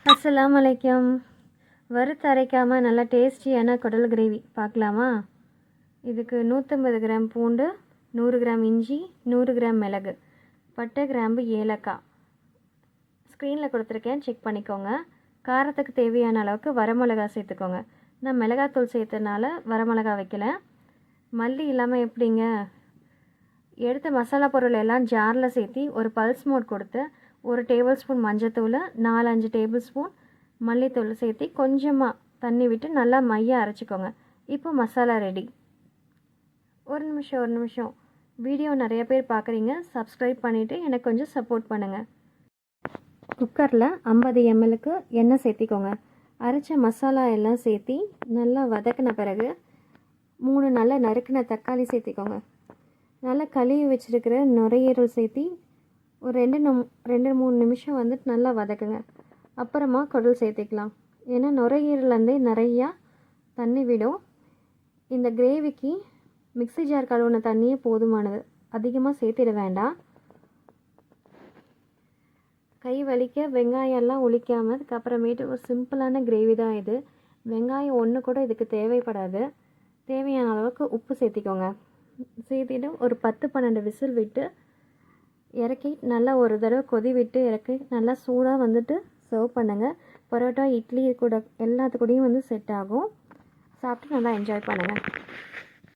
அஸ்ஸலாமு அலைக்கும். வறுத்து அரைக்காமல் நல்லா டேஸ்டியான குடல் கிரேவி பார்க்கலாமா? இதுக்கு 150 கிராம் பூண்டு, 100 கிராம் இஞ்சி, 100 கிராம் மிளகு, பட்டை, கிராம்பு, ஏலக்காய் ஸ்க்ரீனில் கொடுத்துருக்கேன், செக் பண்ணிக்கோங்க. காரத்துக்கு தேவையான அளவுக்கு வரமிளகா சேர்த்துக்கோங்க. நான் மிளகாத்தூள் சேர்த்தனால வரமிளகா வைக்கல. மல்லி இல்லாமல் எப்படிங்க? எடுத்த மசாலா பொருள் எல்லாம் ஜாரில் சேர்த்தி ஒரு பல்ஸ் மோட் கொடுத்து 1 டேபிள் ஸ்பூன் மஞ்சத்தூள், 4-5 டேபிள் ஸ்பூன் மல்லித்தூள் சேர்த்தி கொஞ்சமாக தண்ணி விட்டு நல்லா மையாக அரைச்சிக்கோங்க. இப்போ மசாலா ரெடி. ஒரு நிமிஷம் வீடியோ நிறைய பேர் பார்க்குறீங்க, சப்ஸ்கிரைப் பண்ணிவிட்டு எனக்கு கொஞ்சம் சப்போர்ட் பண்ணுங்கள். குக்கரில் 50 mlக்கு எண்ணெய் சேர்த்திக்கோங்க. அரைச்ச மசாலா எல்லாம் சேர்த்தி நல்லா வதக்கின பிறகு 3 நல்லா நறுக்கின தக்காளி சேர்த்திக்கோங்க. நல்லா கழுவி வச்சுருக்கிற நுரையீரல் சேர்த்தி ஒரு 2-3 நிமிஷம் வந்துட்டு நல்லா வதக்குங்க. அப்புறமா குடல் சேர்த்திக்கலாம். ஏன்னா நுரையீரலேருந்தே நிறையா தண்ணி விடும். இந்த கிரேவிக்கு மிக்ஸி ஜார் கழுவுன தண்ணியே போதுமானது, அதிகமாக சேர்த்திட வேண்டாம். கை வலிக்க வெங்காயம்லாம் ஒலிக்காமல் அதுக்கப்புறமேட்டு ஒரு சிம்பிளான கிரேவி தான் இது. வெங்காயம் ஒன்று கூட இதுக்கு தேவைப்படாது. தேவையான அளவுக்கு உப்பு சேர்த்திக்கோங்க. சேர்த்திட்டு ஒரு 10-12 விசில் விட்டு இறக்கி நல்லா ஒரு தடவை கொதி விட்டு இறக்கி நல்லா சூடாக வந்துட்டு சர்வ் பண்ணுங்கள். பரோட்டா, இட்லி கூட எல்லாத்துக்கூடையும் செட் ஆகும். சாப்பிட்டு நல்லா என்ஜாய் பண்ணுங்கள்.